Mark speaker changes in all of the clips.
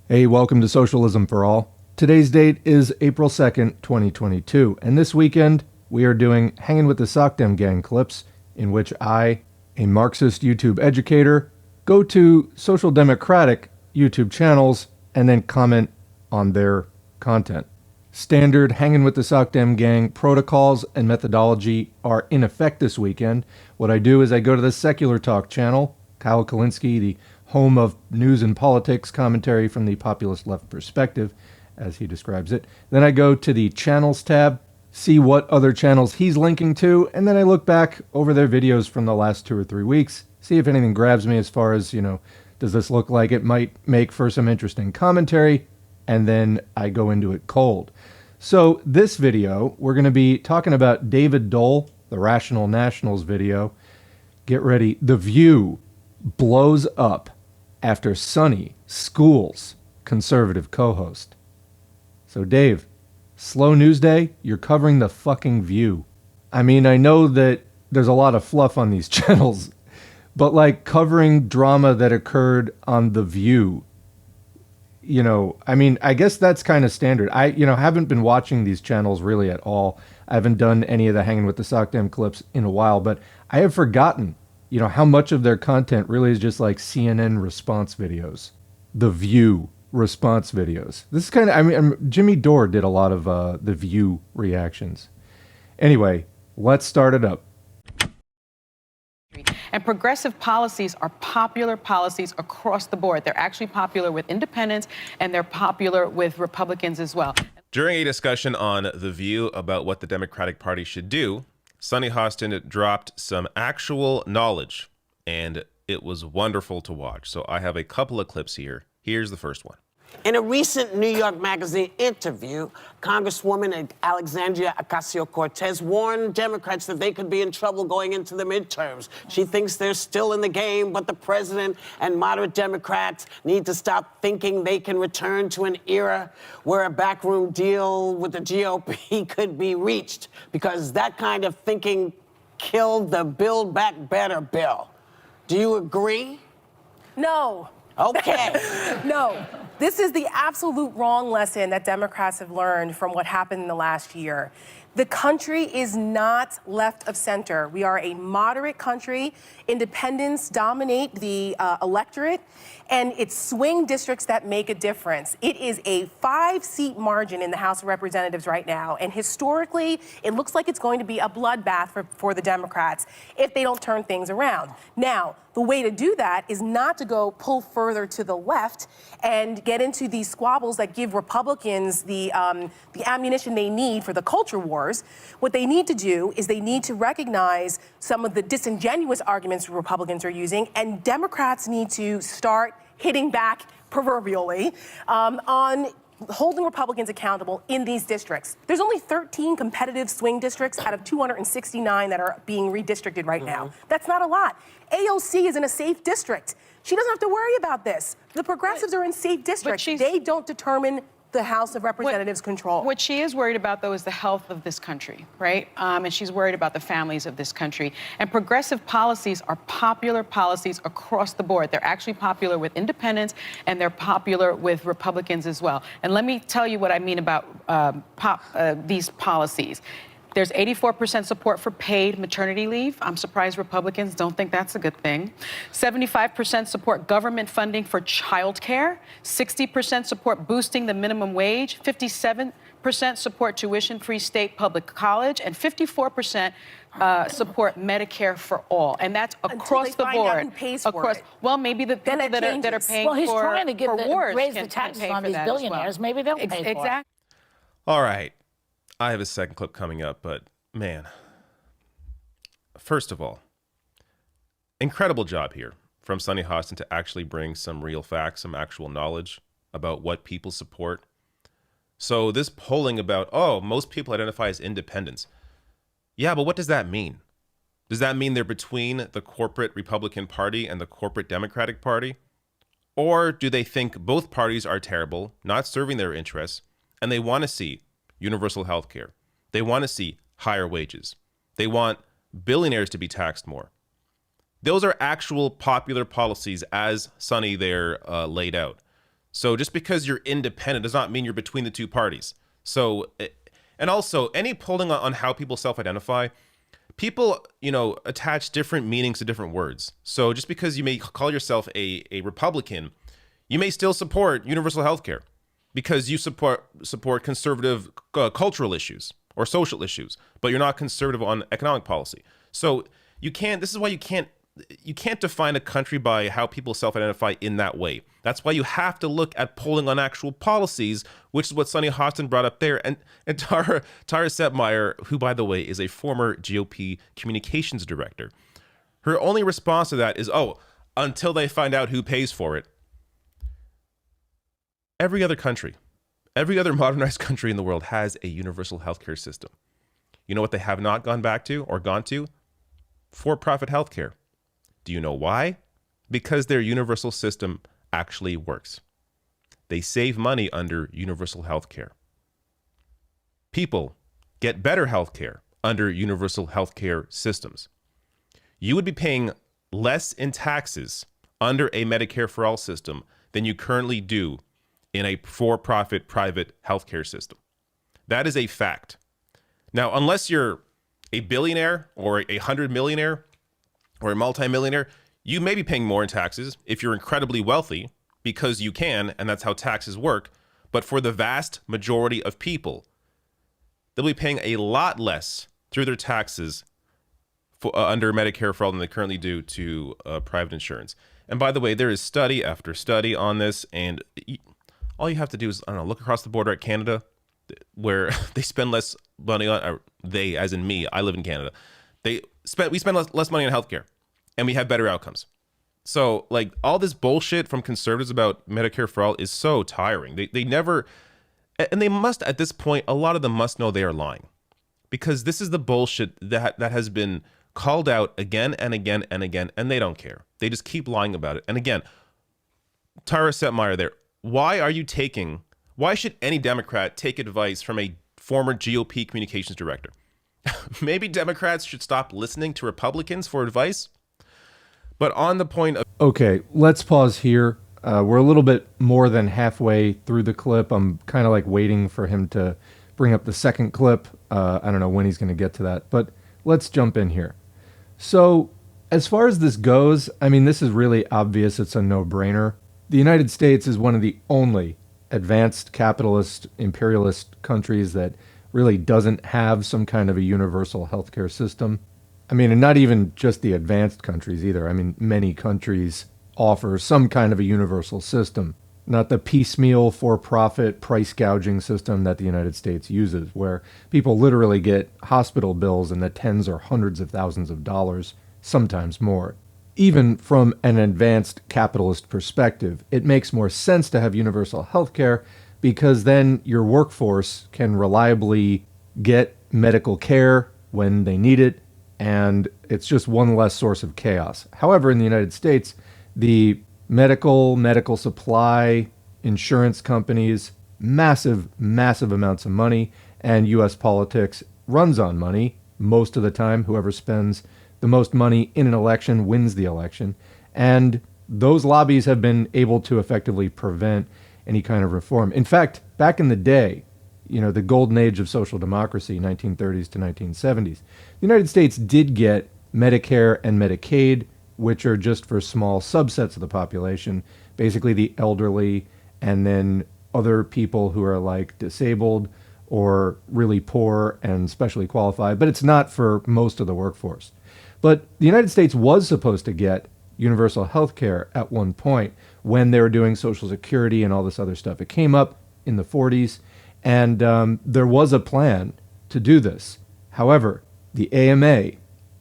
Speaker 1: Hey, welcome to Socialism for All. Today's date is April 2nd, 2022, and this weekend we are doing Hangin with the Sockdem Gang clips in which I, a Marxist YouTube educator, go to social democratic YouTube channels and then comment on their content. Standard Hangin with the Sockdem Gang protocols and methodology are in effect this weekend. What I do is I go to the Secular Talk channel, Kyle Kalinske, the home of news and politics commentary from the populist left perspective, as he describes it. Then I go to the channels tab, see what other channels he's linking to, and then I look back over their videos from the last 2 or 3 weeks, see if anything grabs me as far as, does this look like it might make for some interesting commentary, and then I go into it cold. So this video, we're going to be talking about David Doel, the Rational Nationals video. Get ready. The View blows up after Sonny schools conservative co-host. So Dave, slow news day, you're covering the fucking View. I mean, I know that there's a lot of fluff on these channels, but like covering drama that occurred on The View, I guess that's kind of standard. I, haven't been watching these channels really at all. I haven't done any of the Hanging with the Sockdem clips in a while, but I have forgotten, how much of their content really is just like CNN response videos, The View response videos. This is kind of, Jimmy Dore did a lot of The View reactions. Anyway, let's start it up.
Speaker 2: And progressive policies are popular policies across the board. They're actually popular with independents, and they're popular with Republicans as well.
Speaker 3: During a discussion on The View about what the Democratic Party should do, Sunny Hostin dropped some actual knowledge, and it was wonderful to watch. So I have a couple of clips here. Here's the first one.
Speaker 4: In a recent New York Magazine interview, Congresswoman Alexandria Ocasio-Cortez warned Democrats that they could be in trouble going into the midterms. She thinks they're still in the game, but the president and moderate Democrats need to stop thinking they can return to an era where a backroom deal with the GOP could be reached, because that kind of thinking killed the Build Back Better bill. Do you agree?
Speaker 5: No.
Speaker 4: Okay.
Speaker 5: No. This is the absolute wrong lesson that Democrats have learned from what happened in the last year. The country is not left of center. We are a moderate country. Independents dominate the electorate, and it's swing districts that make a difference. It is a 5-seat margin in the House of Representatives right now, and historically, it looks like it's going to be a bloodbath for the Democrats if they don't turn things around. Now, the way to do that is not to go pull further to the left and get into these squabbles that give Republicans the ammunition they need for the culture wars. What they need to do is they need to recognize some of the disingenuous arguments Republicans are using, and Democrats need to start hitting back proverbially on holding Republicans accountable in these districts. There's only 13 competitive swing districts out of 269 that are being redistricted right now. That's not a lot. AOC is in a safe district. She doesn't have to worry about this. The progressives are in safe districts. They don't determine the House of Representatives' control.
Speaker 2: What she is worried about, though, is the health of this country, right? And she's worried about the families of this country. And progressive policies are popular policies across the board. They're actually popular with independents, and they're popular with Republicans as well. And let me tell you what I mean about these policies. There's 84% support for paid maternity leave. I'm surprised Republicans don't think that's a good thing. 75% support government funding for childcare. 60% support boosting the minimum wage. 57% support tuition-free state public college. And 54% support Medicare for all. And that's across the board.
Speaker 5: Out who pays for it.
Speaker 2: Well, maybe the people that are paying
Speaker 6: he's trying to raise the taxes on these billionaires.
Speaker 2: Well.
Speaker 6: Maybe they'll pay for it.
Speaker 2: Exactly.
Speaker 3: All right. I have a second clip coming up, but man, first of all, incredible job here from Sunny Hostin to actually bring some real facts, some actual knowledge about what people support. So this polling about, most people identify as independents. Yeah, but what does that mean? Does that mean they're between the corporate Republican Party and the corporate Democratic Party? Or do they think both parties are terrible, not serving their interests, and they want to see universal health care? They want to see higher wages. They want billionaires to be taxed more. Those are actual popular policies as Sunny there laid out. So just because you're independent does not mean you're between the two parties. So, and also any polling on how people self-identify, people, attach different meanings to different words. So just because you may call yourself a Republican, you may still support universal health care because you support conservative cultural issues or social issues, but you're not conservative on economic policy. So this is why you can't define a country by how people self-identify in that way. That's why you have to look at polling on actual policies, which is what Sunny Hostin brought up there. And Tara Setmeyer, who, by the way, is a former GOP communications director, her only response to that is, until they find out who pays for it. Every other modernized country in the world has a universal healthcare system. You know what they have not gone back to or gone to? For-profit healthcare. Do you know why? Because their universal system actually works. They save money under universal healthcare. People get better healthcare under universal healthcare systems. You would be paying less in taxes under a Medicare for All system than you currently do in a for-profit private healthcare system. That is a fact. Now, unless you're a billionaire or a 100-millionaire or a multimillionaire, you may be paying more in taxes if you're incredibly wealthy because you can, and that's how taxes work. But for the vast majority of people, they'll be paying a lot less through their taxes under Medicare for All than they currently do to private insurance. And by the way, there is study after study on this, and all you have to do is, look across the border at Canada, where they spend less money on, or they, as in me, I live in Canada. We spend less money on healthcare, and we have better outcomes. So, all this bullshit from conservatives about Medicare for All is so tiring. They never, and they must, at this point, a lot of them must know they are lying, because this is the bullshit that has been called out again and again and again, and they don't care. They just keep lying about it. And again, Tara Setmeyer there, why should any Democrat take advice from a former GOP communications director? Maybe Democrats should stop listening to Republicans for advice. But on the point of...
Speaker 1: Okay, let's pause here. We're a little bit more than halfway through the clip. I'm kind of waiting for him to bring up the second clip. I don't know when he's going to get to that, but let's jump in here. So as far as this goes, this is really obvious. It's a no-brainer. The United States is one of the only advanced capitalist imperialist countries that really doesn't have some kind of a universal healthcare system. And not even just the advanced countries either. Many countries offer some kind of a universal system, not the piecemeal for-profit price gouging system that the United States uses, where people literally get hospital bills in the tens or hundreds of thousands of dollars, sometimes more. Even from an advanced capitalist perspective, it makes more sense to have universal health care because then your workforce can reliably get medical care when they need it, and it's just one less source of chaos. However, in the United States, the medical supply, insurance companies, massive amounts of money, and U.S. politics runs on money most of the time. Whoever spends the most money in an election wins the election. And those lobbies have been able to effectively prevent any kind of reform. In fact, back in the day, the golden age of social democracy, 1930s to 1970s, the United States did get Medicare and Medicaid, which are just for small subsets of the population, basically the elderly, and then other people who are disabled or really poor and specially qualified, but it's not for most of the workforce. But the United States was supposed to get universal health care at one point when they were doing Social Security and all this other stuff. It came up in the 40s, and there was a plan to do this. However, the AMA,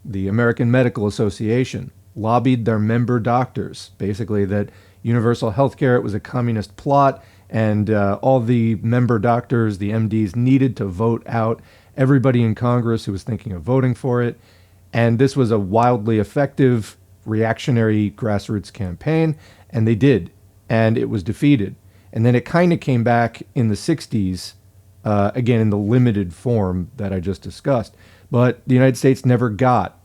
Speaker 1: the American Medical Association, lobbied their member doctors, basically that universal health care, it was a communist plot, and all the member doctors, the MDs, needed to vote out everybody in Congress who was thinking of voting for it. And this was a wildly effective reactionary grassroots campaign, and they did, and it was defeated. And then it kind of came back in the 60s, again in the limited form that I just discussed. But the United States never got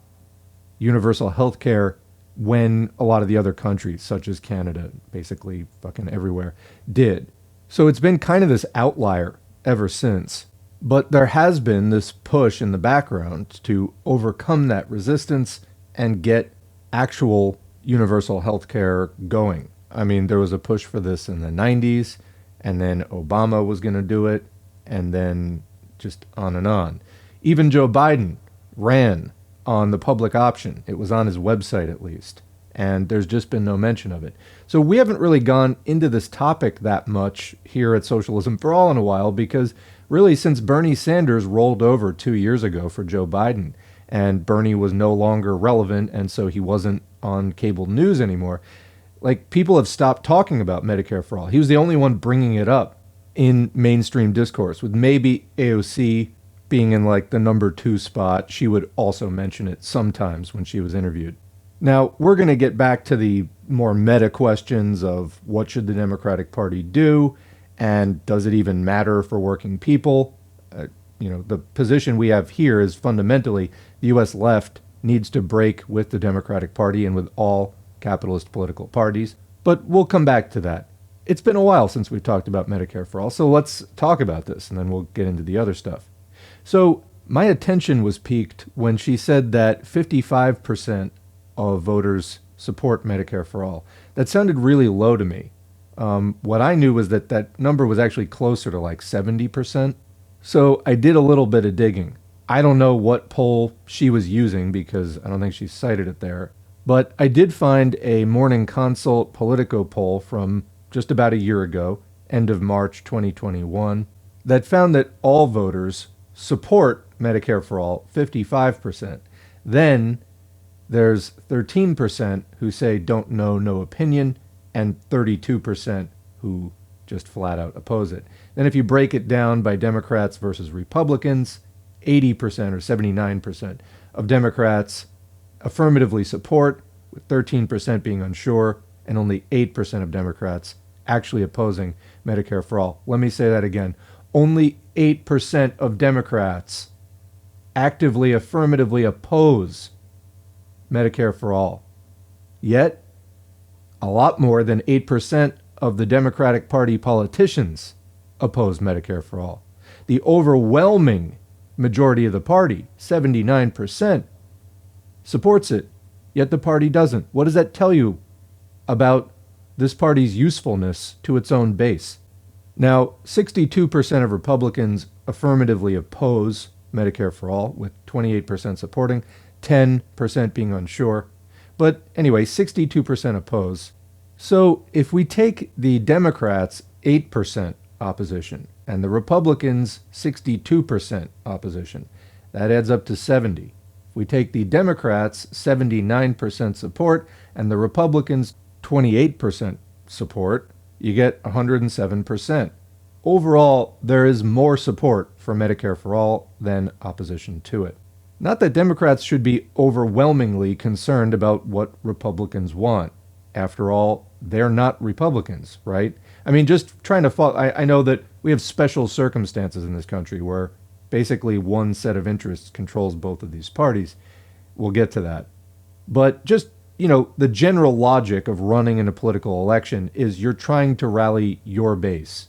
Speaker 1: universal health care when a lot of the other countries, such as Canada, basically fucking everywhere, did. So it's been kind of this outlier ever since. But there has been this push in the background to overcome that resistance and get actual universal health care going. I mean, there was a push for this in the 90s, and then Obama was going to do it, and then just on and on. Even Joe Biden ran on the public option. It was on his website, at least. And there's just been no mention of it. So we haven't really gone into this topic that much here at Socialism for All in a while, because really since Bernie Sanders rolled over 2 years ago for Joe Biden, and Bernie was no longer relevant, and so he wasn't on cable news anymore, like, people have stopped talking about Medicare for All. He was the only one bringing it up in mainstream discourse, with maybe AOC being in like the number 2 spot. She would also mention it sometimes when she was interviewed. Now, we're going to get back to the more meta questions of what should the Democratic Party do, and does it even matter for working people? The position we have here is fundamentally the U.S. left needs to break with the Democratic Party and with all capitalist political parties. But we'll come back to that. It's been a while since we've talked about Medicare for All, so let's talk about this, and then we'll get into the other stuff. So my attention was piqued when she said that 55% of voters support Medicare for All. That sounded really low to me. What I knew was that that number was actually closer to like 70%. So I did a little bit of digging. I don't know what poll she was using because I don't think she cited it there. But I did find a Morning Consult Politico poll from just about a year ago, end of March 2021, that found that all voters support Medicare for All, 55%. Then there's 13% who say don't know, no opinion, and 32% who just flat out oppose it. Then if you break it down by Democrats versus Republicans, 80% or 79% of Democrats affirmatively support, with 13% being unsure, and only 8% of Democrats actually opposing Medicare for All. Let me say that again. Only 8% of Democrats actively, affirmatively oppose Medicare for All. Yet, a lot more than 8% of the Democratic Party politicians oppose Medicare for All. The overwhelming majority of the party, 79%, supports it, yet the party doesn't. What does that tell you about this party's usefulness to its own base? Now, 62% of Republicans affirmatively oppose Medicare for All, with 28% supporting, 10% being unsure. But anyway, 62% oppose. So if we take the Democrats' 8% opposition and the Republicans' 62% opposition, that adds up to 70. If we take the Democrats' 79% support and the Republicans' 28% support, you get 107%. Overall, there is more support for Medicare for All than opposition to it. Not that Democrats should be overwhelmingly concerned about what Republicans want. After all, they're not Republicans, right? I mean, just trying to follow, I know that we have special circumstances in this country where basically one set of interests controls both of these parties. We'll get to that. But just, the general logic of running in a political election is you're trying to rally your base,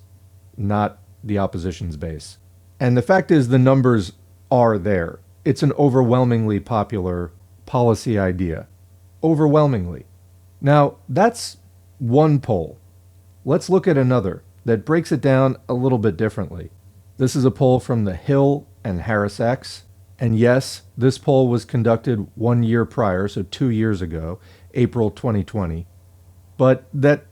Speaker 1: not the opposition's base. And the fact is the numbers are there. It's an overwhelmingly popular policy idea. Overwhelmingly. Now, that's one poll. Let's look at another that breaks it down a little bit differently. This is a poll from The Hill and Harris X. And yes, this poll was conducted 1 year prior, so 2 years ago, April 2020. But that,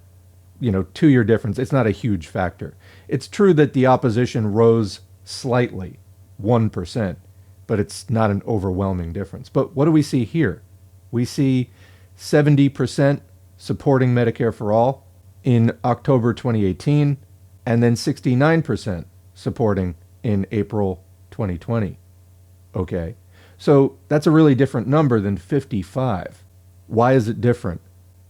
Speaker 1: 2 year difference, it's not a huge factor. It's true that the opposition rose slightly, 1%, but it's not an overwhelming difference. But what do we see here? We see 70% supporting Medicare for All in October 2018, and then 69% supporting in April 2020. Okay, so that's a really different number than 55. Why is it different?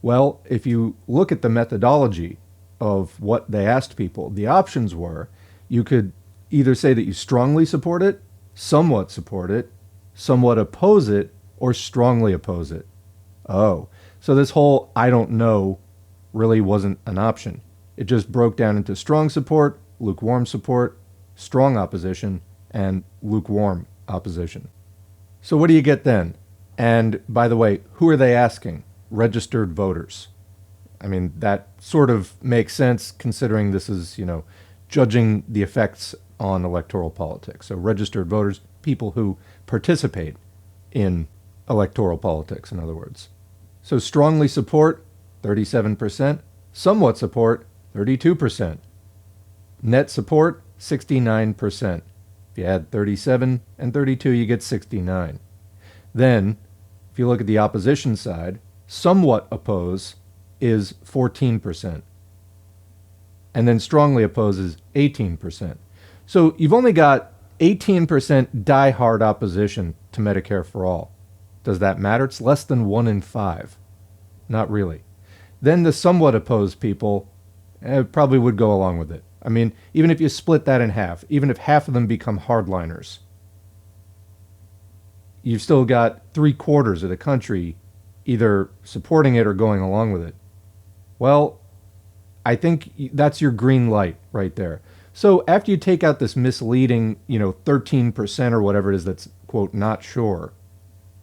Speaker 1: Well, if you look at the methodology of what they asked people, the options were you could either say that you strongly support it, somewhat support it, somewhat oppose it, or strongly oppose it. Oh, So this whole I don't know really wasn't an option. It just broke down into strong support, lukewarm support, strong opposition, and lukewarm opposition. So what do you get then? And by the way, who are they asking? Registered voters. I mean, that sort of makes sense considering this is, judging the effects on electoral politics. So registered voters, people who participate in electoral politics, in other words. So strongly support, 37%. Somewhat support, 32%. Net support, 69%. If you add 37 and 32, you get 69. Then, if you look at the opposition side, somewhat oppose is 14%. And then strongly oppose is 18%. So you've only got 18% diehard opposition to Medicare for all. Does that matter? It's less than 1 in 5. Not really. Then the somewhat opposed people probably would go along with it. I mean, even if you split that in half, even if half of them become hardliners, you've still got 3/4 of the country either supporting it or going along with it. Well, I think that's your green light right there. So after you take out this misleading, 13% or whatever it is that's, quote, not sure,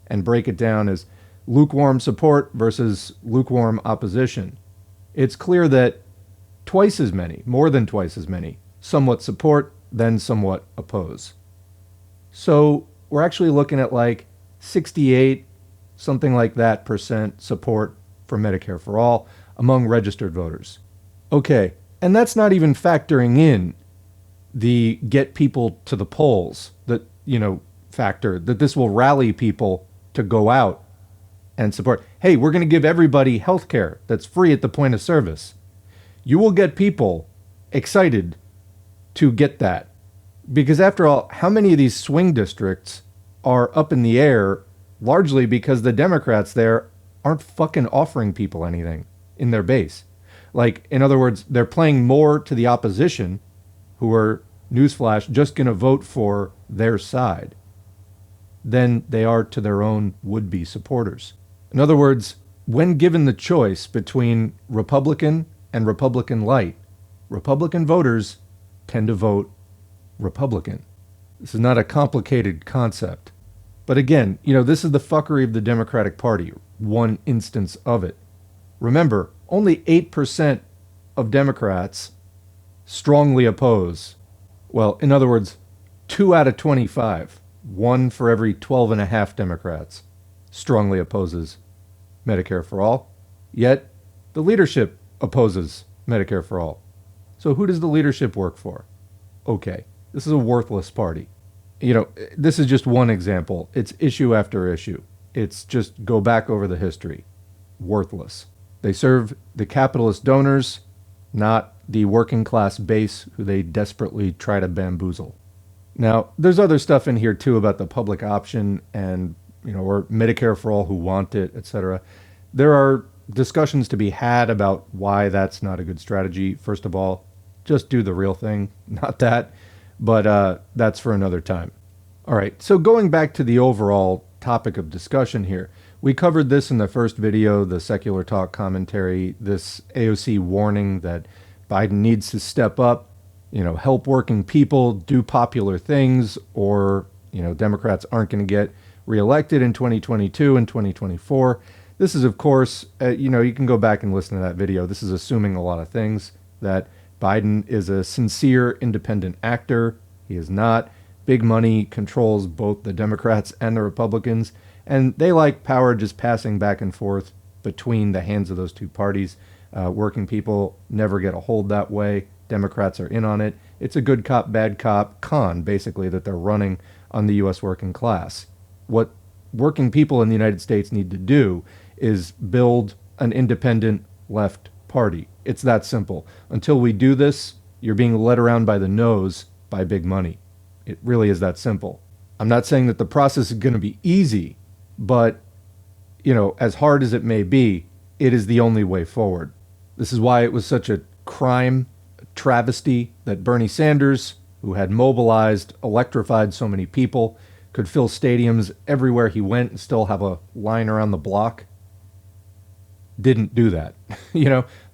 Speaker 1: and break it down as lukewarm support versus lukewarm opposition, it's clear that twice as many, more than twice as many, somewhat support than somewhat oppose. So we're actually looking at like 68, something like that, % support for Medicare for all among registered voters. Okay, and that's not even factoring in the get people to the polls, that, factor, that this will rally people to go out and support. Hey, we're going to give everybody health care that's free at the point of service. You will get people excited to get that. Because after all, how many of these swing districts are up in the air largely because the Democrats there aren't fucking offering people anything in their base? Like, in other words, they're playing more to the opposition, who are, newsflash, just going to vote for their side, than they are to their own would-be supporters. In other words, when given the choice between Republican and Republican light, Republican voters tend to vote Republican. This is not a complicated concept. But again, this is the fuckery of the Democratic Party, one instance of it. Remember, only 8% of Democrats strongly oppose. Well, in other words, 2 out of 25, 1 for every 12.5 Democrats, strongly opposes Medicare for all. Yet, the leadership opposes Medicare for all. So who does the leadership work for? Okay, this is a worthless party. This is just one example. It's issue after issue. It's just go back over the history. Worthless. They serve the capitalist donors, not the working class base who they desperately try to bamboozle. Now, there's other stuff in here too about the public option and, or Medicare for all who want it, etc. There are discussions to be had about why that's not a good strategy. First of all, just do the real thing, not that. But that's for another time. All right, so going back to the overall topic of discussion here, we covered this in the first video, the Secular Talk commentary, this AOC warning that Biden needs to step up, help working people, do popular things, or, Democrats aren't going to get reelected in 2022 and 2024. This is, of course, you can go back and listen to that video. This is assuming a lot of things, that Biden is a sincere, independent actor. He is not. Big money controls both the Democrats and the Republicans, and they like power just passing back and forth between the hands of those two parties. Working people never get a hold that way. Democrats are in on it. It's a good cop, bad cop con, basically, that they're running on the U.S. working class. What working people in the United States need to do is build an independent left party. It's that simple. Until we do this, you're being led around by the nose by big money. It really is that simple. I'm not saying that the process is going to be easy, but, as hard as it may be, it is the only way forward. This is why it was such a crime, a travesty, that Bernie Sanders, who had mobilized, electrified so many people, could fill stadiums everywhere he went and still have a line around the block. didn't do that.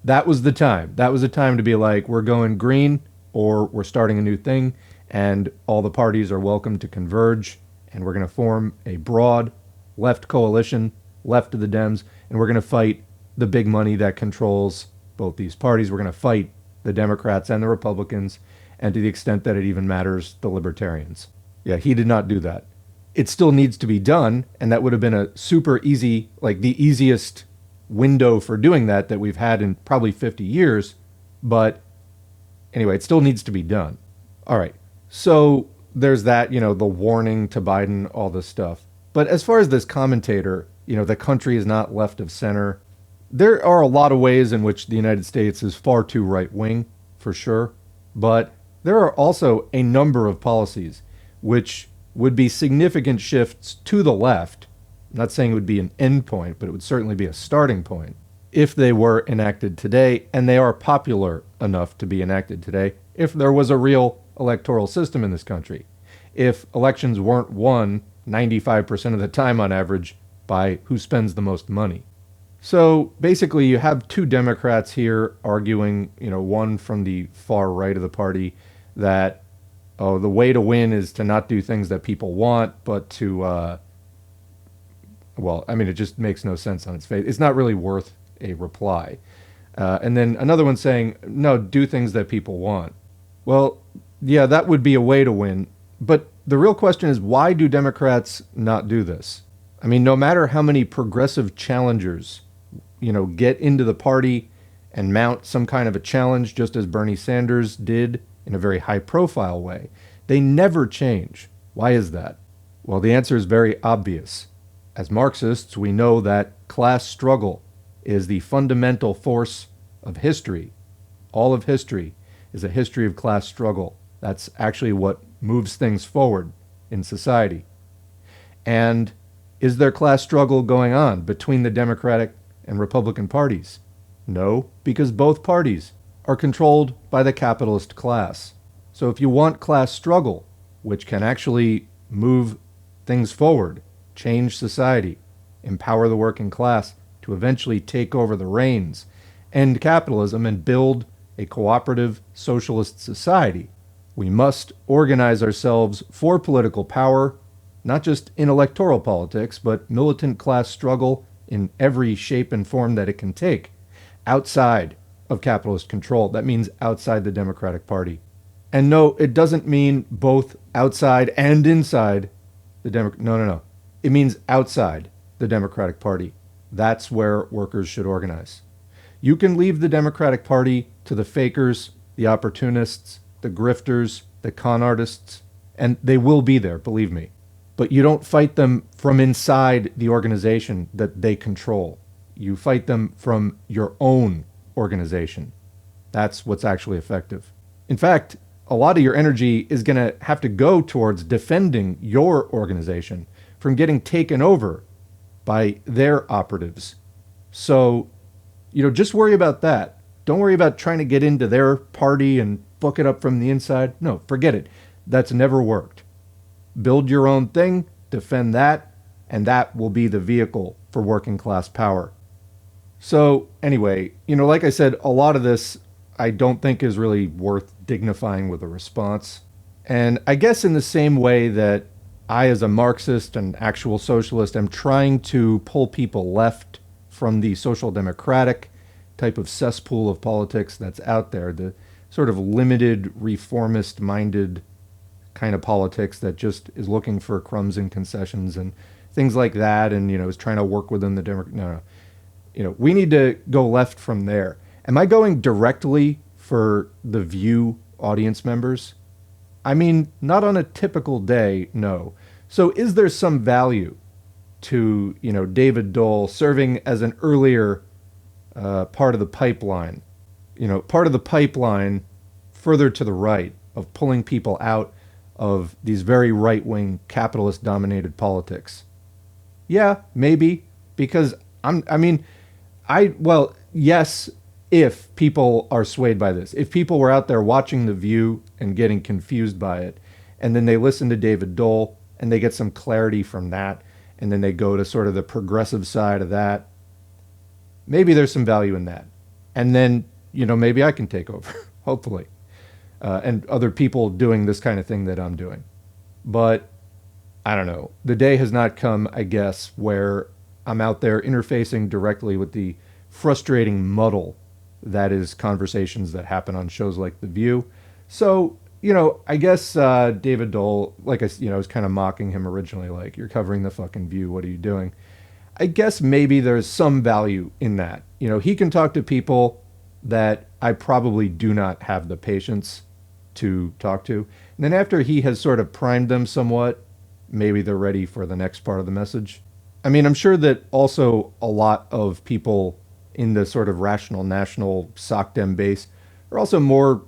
Speaker 1: That was the time. That was the time to be like, we're going green or we're starting a new thing, and all the parties are welcome to converge, and we're going to form a broad left coalition, left of the Dems, and we're going to fight the big money that controls both these parties. We're going to fight the Democrats and the Republicans, and to the extent that it even matters, the Libertarians. Yeah, he did not do that. It still needs to be done, and that would have been a super easy, like the easiest window for doing that we've had in probably 50 years. But anyway, it still needs to be done. All right. So there's that, the warning to Biden, all this stuff. But as far as this commentator, the country is not left of center. There are a lot of ways in which the United States is far too right-wing, for sure. But there are also a number of policies which would be significant shifts to the left. I'm not saying it would be an end point, but it would certainly be a starting point if they were enacted today, and they are popular enough to be enacted today if there was a real electoral system in this country. If elections weren't won 95% of the time on average by who spends the most money. So basically you have two Democrats here arguing, one from the far right of the party that, the way to win is to not do things that people want, but to, it just makes no sense on its face. It's not really worth a reply. And then another one saying, no, do things that people want. Well, yeah, that would be a way to win. But the real question is, why do Democrats not do this? I mean, no matter how many progressive challengers, get into the party and mount some kind of a challenge, just as Bernie Sanders did in a very high-profile way, they never change. Why is that? Well, the answer is very obvious. As Marxists, we know that class struggle is the fundamental force of history. All of history is a history of class struggle. That's actually what moves things forward in society. And is there class struggle going on between the Democratic and Republican parties? No, because both parties are controlled by the capitalist class. So if you want class struggle, which can actually move things forward, change society, empower the working class to eventually take over the reins, end capitalism, and build a cooperative socialist society, we must organize ourselves for political power, not just in electoral politics, but militant class struggle in every shape and form that it can take, outside of capitalist control. That means outside the Democratic Party. And no, it doesn't mean both outside and inside the No. It means outside the Democratic Party. That's where workers should organize. You can leave the Democratic Party to the fakers, the opportunists, the grifters, the con artists, and they will be there, believe me. But you don't fight them from inside the organization that they control. You fight them from your own organization. That's what's actually effective. In fact, a lot of your energy is going to have to go towards defending your organization from getting taken over by their operatives. So, just worry about that. Don't worry about trying to get into their party and book it up from the inside. No, forget it. That's never worked. Build your own thing, defend that, and that will be the vehicle for working class power. So anyway, like I said, a lot of this I don't think is really worth dignifying with a response. And I guess in the same way that I, as a Marxist and actual socialist, am trying to pull people left from the social democratic type of cesspool of politics that's out there, the sort of limited, reformist-minded kind of politics that just is looking for crumbs and concessions and things like that, and is trying to work within the No. We need to go left from there. Am I going directly for the View audience members? I mean, not on a typical day, no. So is there some value to, David Doel serving as an earlier part of the pipeline? Part of the pipeline further to the right of pulling people out of these very right-wing capitalist-dominated politics? Yeah, maybe, because yes, if people are swayed by this. If people were out there watching The View and getting confused by it, and then they listen to David Doel and they get some clarity from that, and then they go to sort of the progressive side of that, Maybe there's some value in that. And then, maybe I can take over, hopefully. And other people doing this kind of thing that I'm doing. But I don't know. The day has not come, I guess, where I'm out there interfacing directly with the frustrating muddle that is conversations that happen on shows like The View. So, I guess David Doel, like I was kind of mocking him originally, like, you're covering the fucking View, what are you doing? I guess maybe there's some value in that. He can talk to people that I probably do not have the patience to talk to. And then after he has sort of primed them somewhat, maybe they're ready for the next part of the message. I mean, I'm sure that also a lot of people in the sort of rational national SOCDEM base are also more,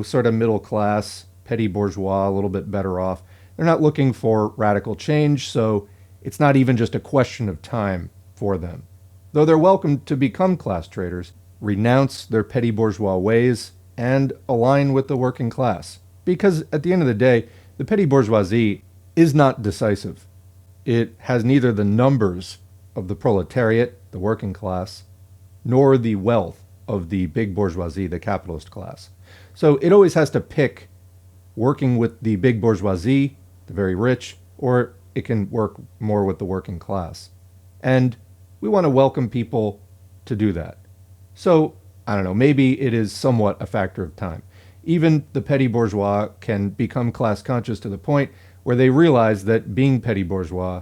Speaker 1: sort of middle class, petty bourgeois, a little bit better off. They're not looking for radical change, so it's not even just a question of time for them. Though they're welcome to become class traders, renounce their petty bourgeois ways, and align with the working class. Because at the end of the day, the petty bourgeoisie is not decisive. It has neither the numbers of the proletariat, the working class, nor the wealth of the big bourgeoisie, the capitalist class. So it always has to pick working with the big bourgeoisie, the very rich, or it can work more with the working class. And we want to welcome people to do that. So, I don't know, maybe it is somewhat a factor of time. Even the petty bourgeois can become class conscious to the point where they realize that being petty bourgeois,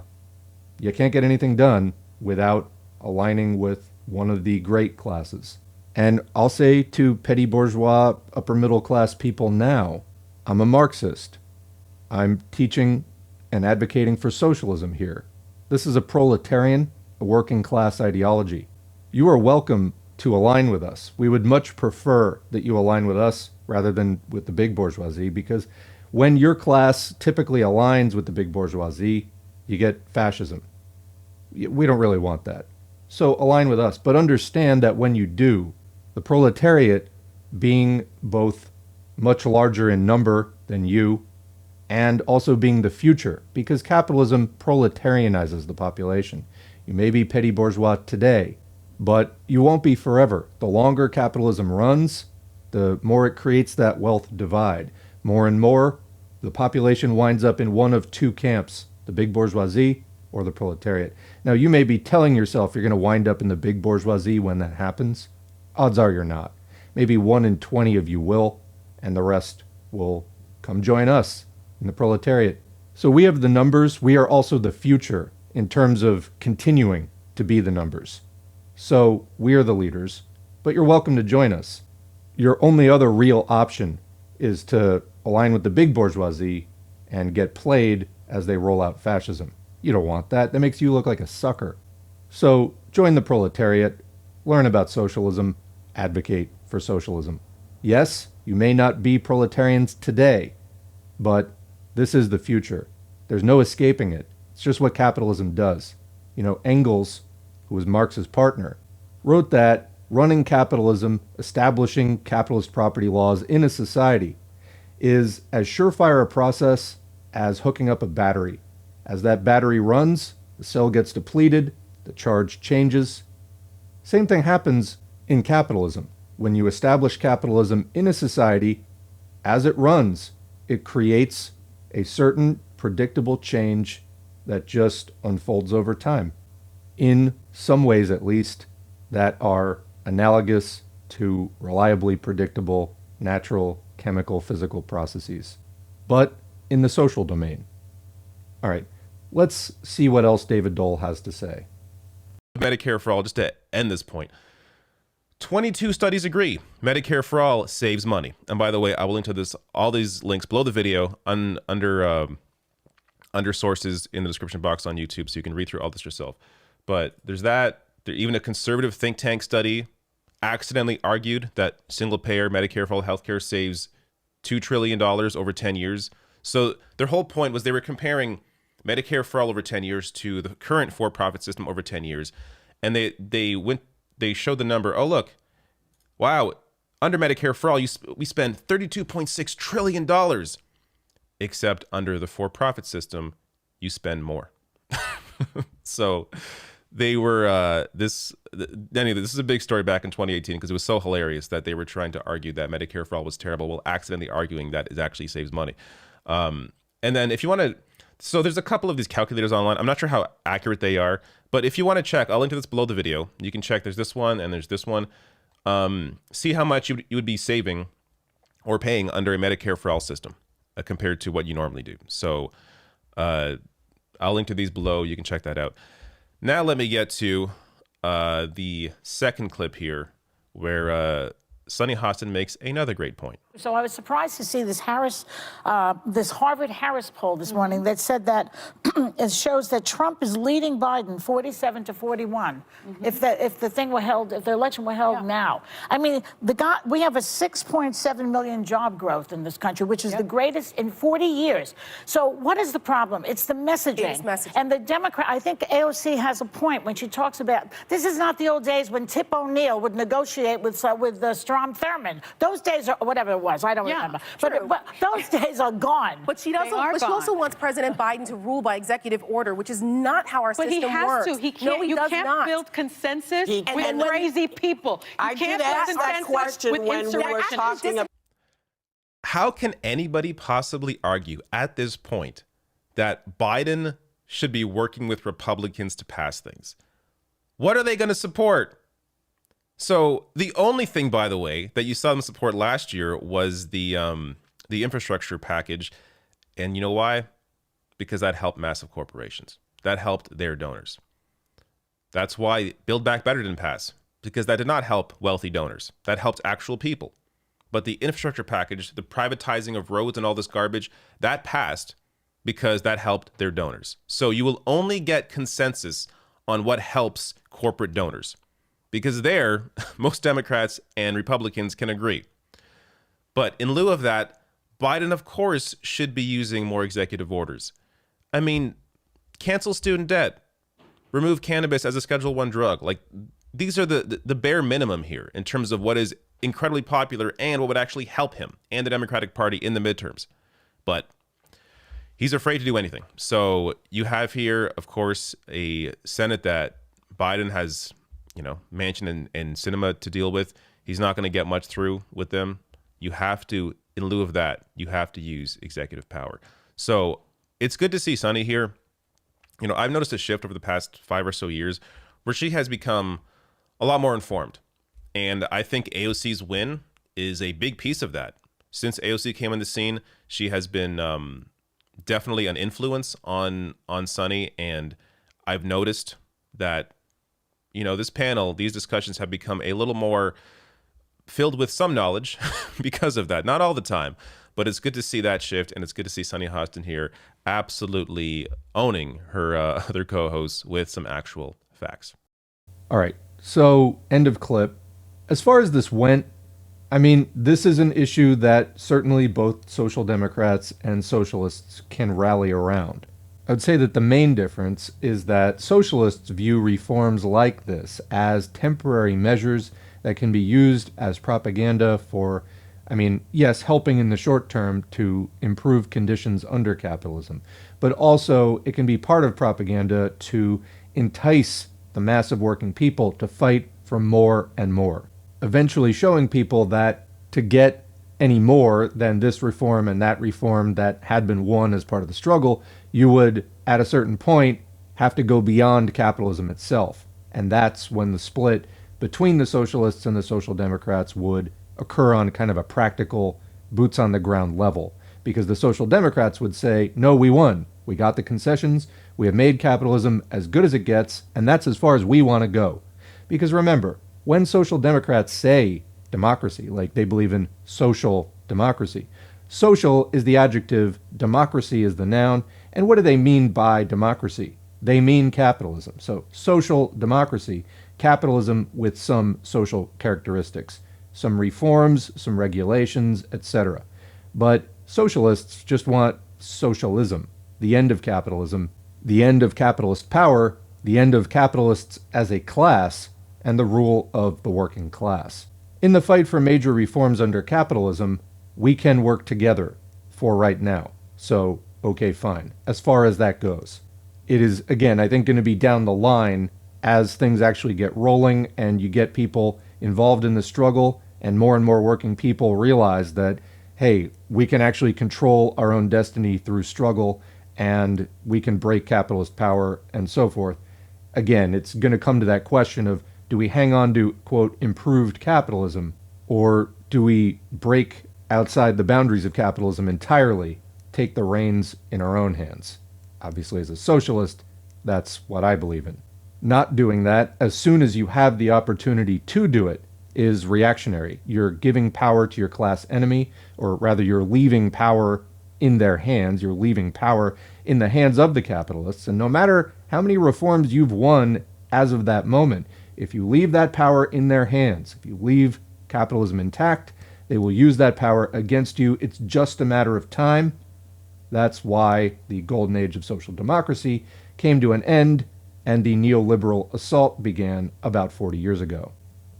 Speaker 1: you can't get anything done without aligning with one of the great classes. And I'll say to petty bourgeois, upper middle class people now, I'm a Marxist. I'm teaching and advocating for socialism here. This is a proletarian, a working class ideology. You are welcome to align with us. We would much prefer that you align with us rather than with the big bourgeoisie, because when your class typically aligns with the big bourgeoisie, you get fascism. We don't really want that. So align with us, but understand that when you do, the proletariat, being both much larger in number than you, and also being the future, because capitalism proletarianizes the population. You may be petty bourgeois today, but you won't be forever. The longer capitalism runs, the more it creates that wealth divide. More and more, the population winds up in one of two camps, the big bourgeoisie or the proletariat. Now, you may be telling yourself you're going to wind up in the big bourgeoisie when that happens. Odds are you're not. Maybe 1 in 20 of you will, and the rest will come join us in the proletariat. So we have the numbers. We are also the future in terms of continuing to be the numbers. So we are the leaders, but you're welcome to join us. Your only other real option is to align with the big bourgeoisie and get played as they roll out fascism. You don't want that. That makes you look like a sucker. So join the proletariat, learn about socialism, advocate for socialism. Yes, you may not be proletarians today, but this is the future. There's no escaping it. It's just what capitalism does. Engels, who was Marx's partner, wrote that running capitalism, establishing capitalist property laws in a society is as surefire a process as hooking up a battery. As that battery runs, the cell gets depleted, the charge changes. Same thing happens in capitalism. When you establish capitalism in a society, as it runs, it creates a certain predictable change that just unfolds over time. In some ways, at least, that are analogous to reliably predictable natural, chemical, physical processes, but in the social domain. All right, let's see what else David Doel has to say.
Speaker 3: Medicare for all, just to end this point. 22 studies agree Medicare for all saves money. And by the way, I will link to all these links below the video under sources in the description box on YouTube, so you can read through all this yourself. But there's that. Even a conservative think tank study accidentally argued that single-payer Medicare for all healthcare saves $2 trillion over 10 years. So their whole point was they were comparing Medicare for all over 10 years to the current for-profit system over 10 years. And they showed the number. Oh, look. Wow. Under Medicare for all, we spend $32.6 trillion. Except under the for-profit system, you spend more. So They were this is a big story back in 2018 because it was so hilarious that they were trying to argue that Medicare for all was terrible while accidentally arguing that it actually saves money. And then if you want to, so there's a couple of these calculators online. I'm not sure how accurate they are, but if you want to check, I'll link to this below the video. You can check. There's this one and there's this one. See how much you would be saving or paying under a Medicare for all system compared to what you normally do. So I'll link to these below. You can check that out. Now let me get to the second clip here where Sunny Hostin makes another great point.
Speaker 6: So I was surprised to see this this Harvard-Harris poll this morning that said that it shows that Trump is leading Biden 47 to 41. If the election were held now, I mean, we have a 6.7 million job growth in this country, which is the greatest in 40 years. So what is the problem? It's the messaging.
Speaker 5: It's messaging.
Speaker 6: And the Democrat, I think AOC has a point when she talks about this is not the old days when Tip O'Neill would negotiate with Strom Thurmond. Those days are whatever it was. I don't remember. But those days are gone.
Speaker 5: But she also wants President Biden to rule by executive order, which is not how our system works.
Speaker 2: But he has to. He can't. You can't build consensus with crazy people.
Speaker 4: I did ask that question when we were talking about.
Speaker 3: How can anybody possibly argue at this point that Biden should be working with Republicans to pass things? What are they going to support? So the only thing, by the way, that you saw them support last year was the infrastructure package. And you know why? Because that helped massive corporations. That helped their donors. That's why Build Back Better didn't pass, because that did not help wealthy donors. That helped actual people. But the infrastructure package, the privatizing of roads and all this garbage, that passed because that helped their donors. So you will only get consensus on what helps corporate donors, because there, most Democrats and Republicans can agree. But in lieu of that, Biden, of course, should be using more executive orders. I mean, cancel student debt, remove cannabis as a Schedule I drug. Like, these are the bare minimum here in terms of what is incredibly popular and what would actually help him and the Democratic Party in the midterms. But he's afraid to do anything. So you have here, of course, a Senate that Biden has, mansion and cinema to deal with. He's not going to get much through with them. You have to, in lieu of that, you have to use executive power. So it's good to see Sunny here. I've noticed a shift over the past 5 or so years where she has become a lot more informed. And I think AOC's win is a big piece of that. Since AOC came on the scene, she has been definitely an influence on Sunny. And I've noticed that this panel, these discussions have become a little more filled with some knowledge because of that. Not all the time, but it's good to see that shift, and it's good to see Sunny Hostin here absolutely owning her other co-hosts with some actual facts.
Speaker 1: All right, so end of clip. As far as this went, I mean, this is an issue that certainly both social democrats and socialists can rally around. I would say that the main difference is that socialists view reforms like this as temporary measures that can be used as propaganda for, yes, helping in the short term to improve conditions under capitalism, but also it can be part of propaganda to entice the mass of working people to fight for more and more, eventually showing people that to get any more than this reform and that reform that had been won as part of the struggle, you would, at a certain point, have to go beyond capitalism itself. And that's when the split between the socialists and the social democrats would occur on kind of a practical, boots-on-the-ground level. Because the social democrats would say, no, we won. We got the concessions. We have made capitalism as good as it gets, and that's as far as we want to go. Because remember, when social democrats say democracy, like they believe in social democracy, social is the adjective, democracy is the noun, and what do they mean by democracy? They mean capitalism. So social democracy, capitalism with some social characteristics, some reforms, some regulations, etc. But socialists just want socialism, the end of capitalism, the end of capitalist power, the end of capitalists as a class, and the rule of the working class. In the fight for major reforms under capitalism, we can work together for right now. So, okay, fine. As far as that goes, it is, again, I think going to be down the line as things actually get rolling and you get people involved in the struggle and more working people realize that, hey, we can actually control our own destiny through struggle and we can break capitalist power and so forth. Again, it's going to come to that question of, do we hang on to, quote, improved capitalism, or do we break outside the boundaries of capitalism entirely, take the reins in our own hands? Obviously, as a socialist, that's what I believe in. Not doing that, as soon as you have the opportunity to do it, is reactionary. You're giving power to your class enemy, or rather, you're leaving power in their hands. You're leaving power in the hands of the capitalists. And no matter how many reforms you've won as of that moment, if you leave that power in their hands, if you leave capitalism intact, they will use that power against you. It's just a matter of time. That's why the golden age of social democracy came to an end and the neoliberal assault began about 40 years ago.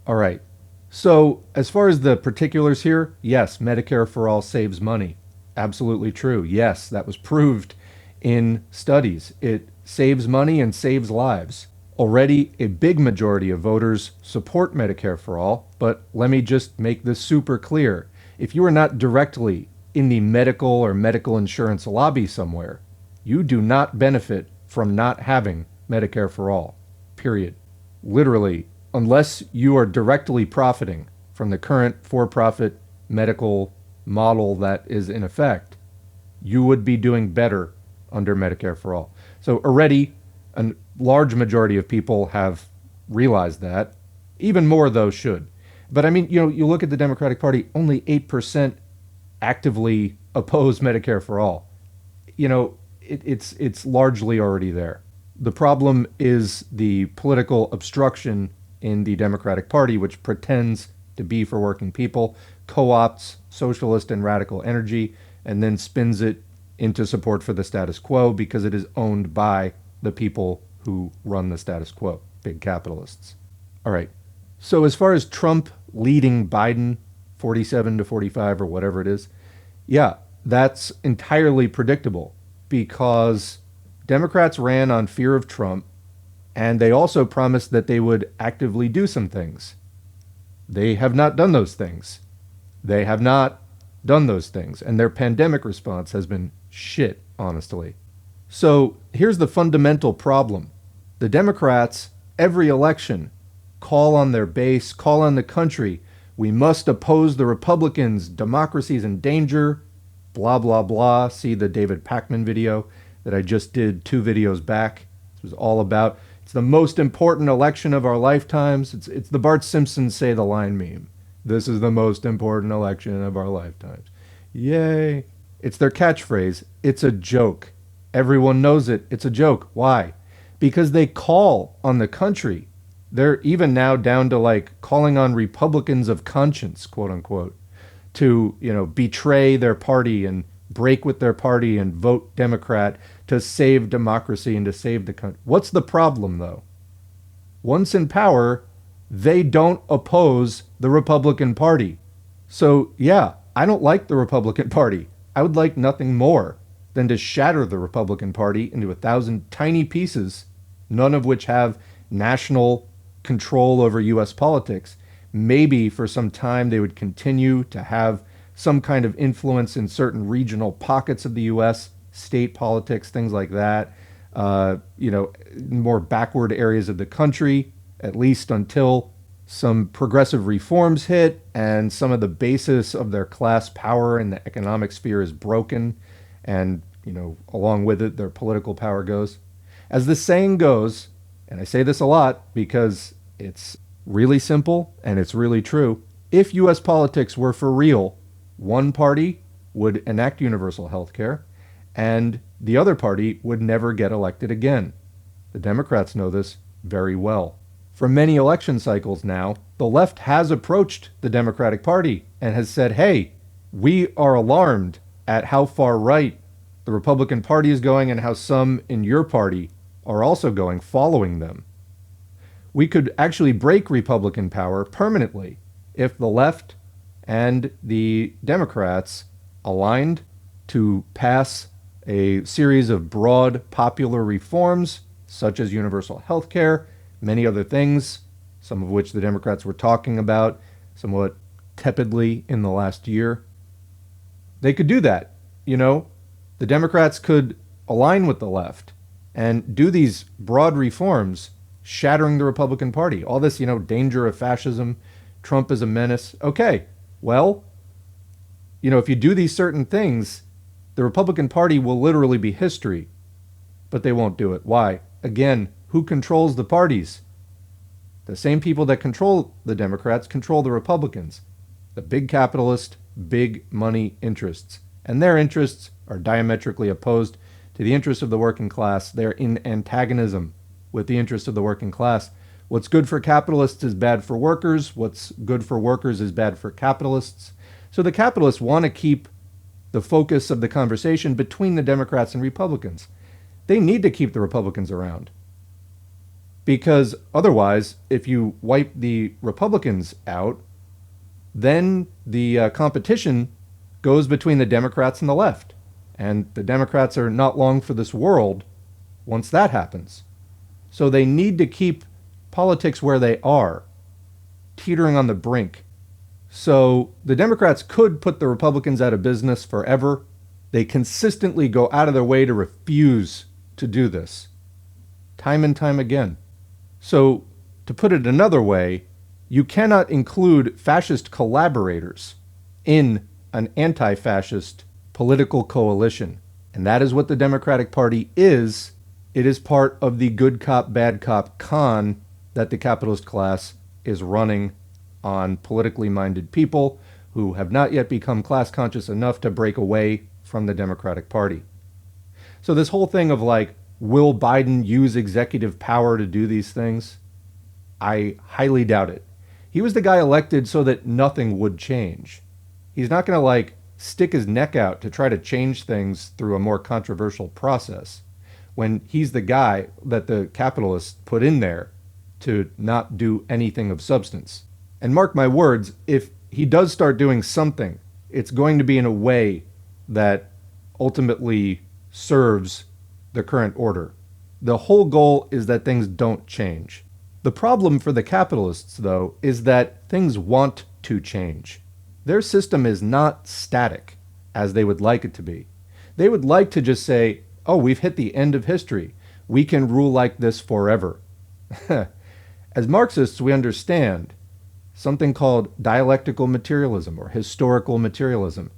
Speaker 1: All right. So as far as the particulars here, yes, Medicare for all saves money. Absolutely true. Yes, that was proved in studies. It saves money and saves lives. Already, a big majority of voters support Medicare for all, but let me just make this super clear. If you are not directly in the medical or medical insurance lobby somewhere, you do not benefit from not having Medicare for all, period. Literally, unless you are directly profiting from the current for-profit medical model that is in effect, you would be doing better under Medicare for all. So already, a large majority of people have realized that. Even more, though, should. But I mean, you look at the Democratic Party, only 8% actively oppose Medicare for all. It's largely already there. The problem is the political obstruction in the Democratic Party, which pretends to be for working people, co-opts socialist and radical energy, and then spins it into support for the status quo because it is owned by the people who run the status quo, big capitalists. All right. So as far as Trump leading Biden 47-45 or whatever it is, yeah, that's entirely predictable because Democrats ran on fear of Trump, and they also promised that they would actively do some things. They have not done those things. They have not done those things, and their pandemic response has been shit, honestly. So here's the fundamental problem. The Democrats, every election, call on their base, call on the country. We must oppose the Republicans. Democracy's in danger. Blah, blah, blah. See the David Pakman video that I just did 2 videos back. This was all about, it's the most important election of our lifetimes. It's the Bart Simpson say the line meme. This is the most important election of our lifetimes. Yay. It's their catchphrase. It's a joke. Everyone knows it. It's a joke. Why? Because they call on the country. They're even now down to like calling on Republicans of conscience, quote unquote, to, betray their party and break with their party and vote Democrat to save democracy and to save the country. What's the problem, though? Once in power, they don't oppose the Republican Party. So, yeah, I don't like the Republican Party. I would like nothing more than to shatter the Republican Party into 1,000 tiny pieces, none of which have national control over U.S. politics. Maybe for some time they would continue to have some kind of influence in certain regional pockets of the U.S., state politics, things like that, more backward areas of the country, at least until some progressive reforms hit and some of the basis of their class power in the economic sphere is broken, and, along with it, their political power goes. As the saying goes, and I say this a lot because it's really simple and it's really true, if U.S. politics were for real, one party would enact universal health care and the other party would never get elected again. The Democrats know this very well. For many election cycles now, the left has approached the Democratic Party and has said, hey, we are alarmed at how far right the Republican Party is going and how some in your party are also going, following them. We could actually break Republican power permanently if the left and the Democrats aligned to pass a series of broad popular reforms, such as universal health care, many other things, some of which the Democrats were talking about somewhat tepidly in the last year. They could do that. The Democrats could align with the left and do these broad reforms, shattering the Republican Party. All this, danger of fascism, Trump is a menace. Okay, well, if you do these certain things, the Republican Party will literally be history, but they won't do it. Why? Again, who controls the parties? The same people that control the Democrats control the Republicans. The big capitalist, big money interests. And their interests are diametrically opposed to the interests of the working class. They're in antagonism with the interests of the working class. What's good for capitalists is bad for workers. What's good for workers is bad for capitalists. So the capitalists want to keep the focus of the conversation between the Democrats and Republicans. They need to keep the Republicans around. Because otherwise, if you wipe the Republicans out, then the competition goes between the Democrats and the left. And the Democrats are not long for this world once that happens. So they need to keep politics where they are, teetering on the brink. So the Democrats could put the Republicans out of business forever. They consistently go out of their way to refuse to do this, time and time again. So, to put it another way, you cannot include fascist collaborators in an anti-fascist political coalition. And that is what the Democratic Party is. It is part of the good cop, bad cop con that the capitalist class is running on politically minded people who have not yet become class conscious enough to break away from the Democratic Party. So this whole thing of will Biden use executive power to do these things? I highly doubt it. He was the guy elected so that nothing would change. He's not going to stick his neck out to try to change things through a more controversial process when he's the guy that the capitalists put in there to not do anything of substance. And mark my words, if he does start doing something, it's going to be in a way that ultimately serves the current order. The whole goal is that things don't change. The problem for the capitalists, though, is that things want to change. Their system is not static, as they would like it to be. They would like to just say, oh, we've hit the end of history. We can rule like this forever. As Marxists, we understand something called dialectical materialism or historical materialism.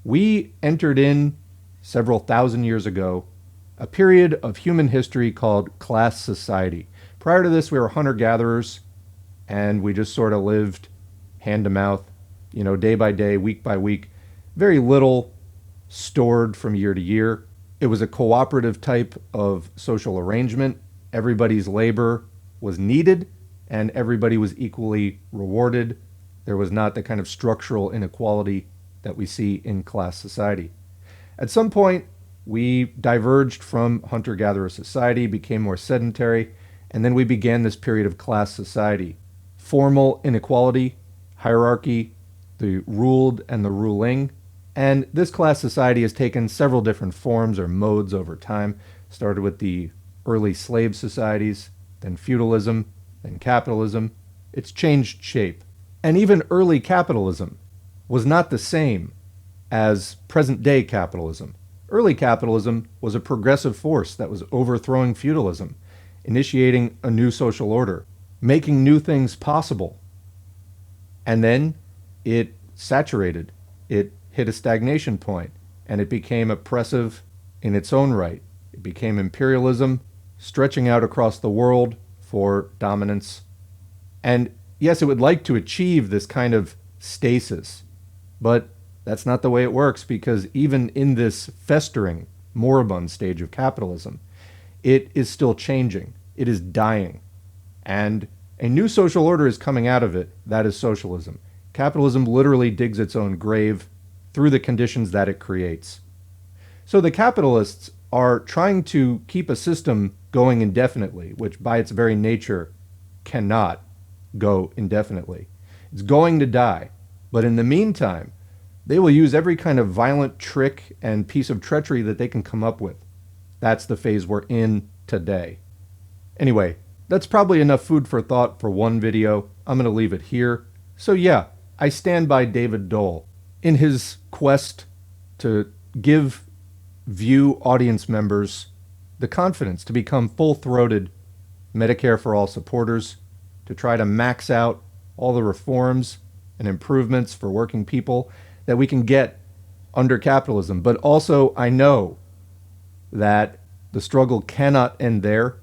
Speaker 1: We entered in several thousand years ago a period of human history called class society. Prior to this, we were hunter-gatherers, and we just sort of lived hand to mouth, day by day, week by week. Very little stored from year to year. It was a cooperative type of social arrangement. Everybody's labor was needed, and everybody was equally rewarded. There was not the kind of structural inequality that we see in class society. At some point, we diverged from hunter-gatherer society, became more sedentary, and then we began this period of class society. Formal inequality, hierarchy, the ruled and the ruling. And this class society has taken several different forms or modes over time. Started with the early slave societies, then feudalism, then capitalism. It's changed shape. And even early capitalism was not the same as present-day capitalism. Early capitalism was a progressive force that was overthrowing feudalism, initiating a new social order, making new things possible. And then it saturated. It hit a stagnation point, and it became oppressive in its own right. It became imperialism, stretching out across the world for dominance. And yes, it would like to achieve this kind of stasis, but that's not the way it works, because even in this festering, moribund stage of capitalism, it is still changing. It is dying. And a new social order is coming out of it. That is socialism. Capitalism literally digs its own grave through the conditions that it creates. So the capitalists are trying to keep a system going indefinitely, which by its very nature cannot go indefinitely. It's going to die. But in the meantime, they will use every kind of violent trick and piece of treachery that they can come up with. That's the phase we're in today. Anyway, that's probably enough food for thought for one video. I'm going to leave it here. So yeah, I stand by David Doel in his quest to give View audience members the confidence to become full-throated Medicare for All supporters, to try to max out all the reforms and improvements for working people that we can get under capitalism. But also, I know that the struggle cannot end there,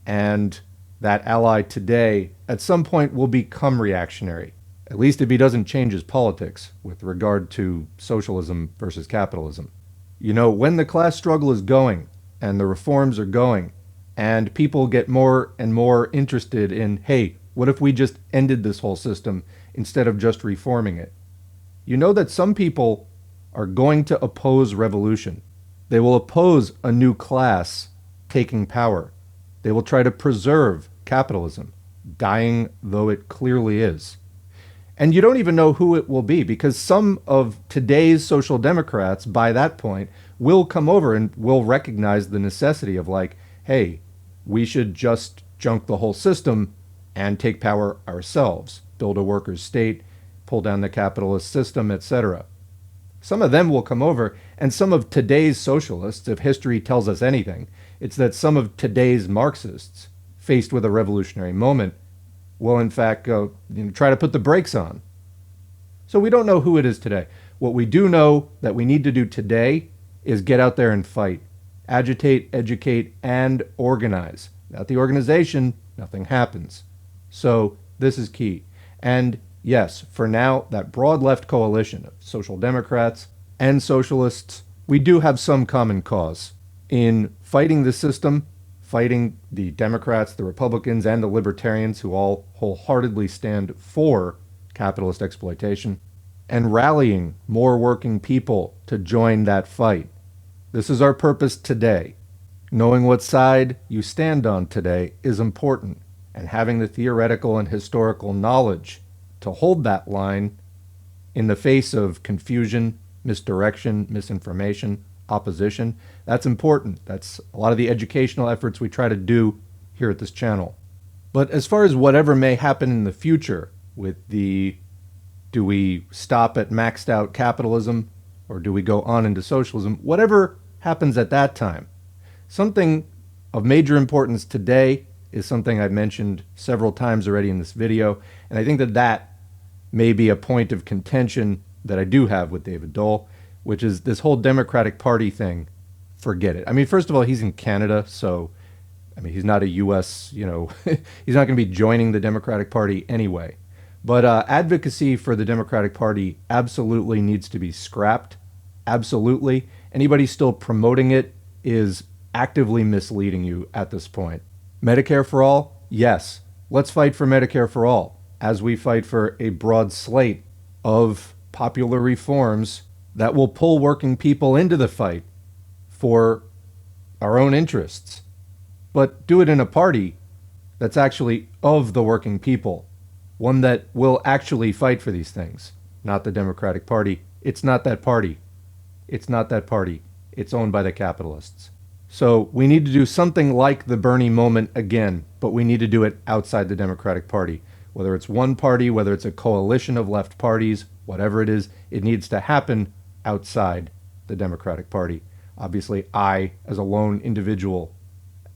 Speaker 1: and that ally today at some point will become reactionary, at least if he doesn't change his politics with regard to socialism versus capitalism. You know, when the class struggle is going and the reforms are going and people get more and more interested in, hey, what if we just ended this whole system instead of just reforming it? You know that some people are going to oppose revolution. They will oppose a new class taking power. They will try to preserve capitalism, dying though it clearly is. And you don't even know who it will be, because some of today's social democrats by that point will come over and will recognize the necessity of, like, hey, we should just junk the whole system and take power ourselves, build a workers' state, pull down the capitalist system, etc. Some of them will come over, and some of today's socialists, if history tells us anything, it's that some of today's Marxists, faced with a revolutionary moment, will in fact go, try to put the brakes on. So we don't know who it is today. What we do know that we need to do today is get out there and fight. Agitate, educate, and organize. Without the organization, nothing happens. So this is key. And yes, for now, that broad left coalition of social democrats and socialists, we do have some common cause in fighting the system, fighting the Democrats, the Republicans, and the Libertarians, who all wholeheartedly stand for capitalist exploitation, and rallying more working people to join that fight. This is our purpose today. Knowing what side you stand on today is important, and having the theoretical and historical knowledge to hold that line in the face of confusion, misdirection, misinformation, opposition, that's important. That's a lot of the educational efforts we try to do here at this channel. But as far as whatever may happen in the future with the, do we stop at maxed out capitalism or do we go on into socialism, whatever happens at that time, something of major importance today is something I've mentioned several times already in this video, and I think that that may be a point of contention that I do have with David Doel, which is this whole Democratic Party thing. Forget it. I mean, first of all, he's in Canada, so, I mean, he's not a U.S., he's not going to be joining the Democratic Party anyway. But advocacy for the Democratic Party absolutely needs to be scrapped. Absolutely. Anybody still promoting it is actively misleading you at this point. Medicare for all? Yes. Let's fight for Medicare for all, as we fight for a broad slate of popular reforms that will pull working people into the fight for our own interests. But do it in a party that's actually of the working people, one that will actually fight for these things, not the Democratic Party. It's not that party. It's not that party. It's owned by the capitalists. So we need to do something like the Bernie moment again, but we need to do it outside the Democratic Party. Whether it's one party, whether it's a coalition of left parties, whatever it is, it needs to happen outside the Democratic Party. Obviously, I, as a lone individual,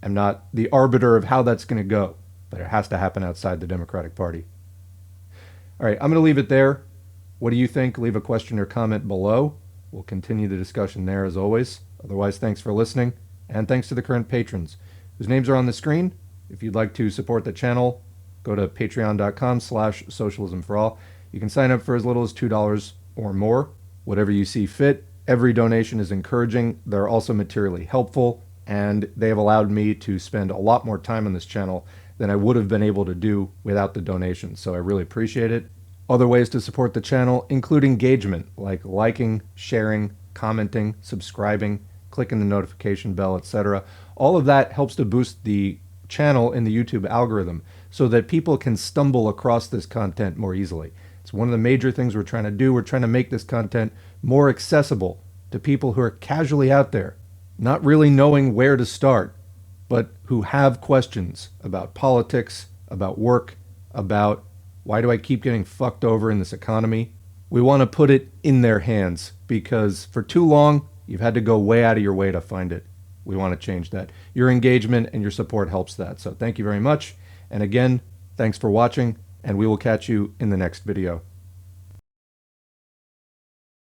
Speaker 1: am not the arbiter of how that's going to go, but it has to happen outside the Democratic Party. All right, I'm going to leave it there. What do you think? Leave a question or comment below. We'll continue the discussion there as always. Otherwise, thanks for listening, and thanks to the current patrons whose names are on the screen. If you'd like to support the channel, go to patreon.com/socialismforall. You can sign up for as little as $2 or more, whatever you see fit. Every donation is encouraging. They're also materially helpful, and they have allowed me to spend a lot more time on this channel than I would have been able to do without the donations, so I really appreciate it. Other ways to support the channel include engagement, like liking, sharing, commenting, subscribing, clicking the notification bell, etc. All of that helps to boost the channel in the YouTube algorithm so that people can stumble across this content more easily. It's one of the major things we're trying to do. We're trying to make this content more accessible to people who are casually out there, not really knowing where to start, but who have questions about politics, about work, about why do I keep getting fucked over in this economy? We want to put it in their hands because for too long, you've had to go way out of your way to find it. We want to change that. Your engagement and your support helps that. So thank you very much. And again, thanks for watching, and we will catch you in the next video.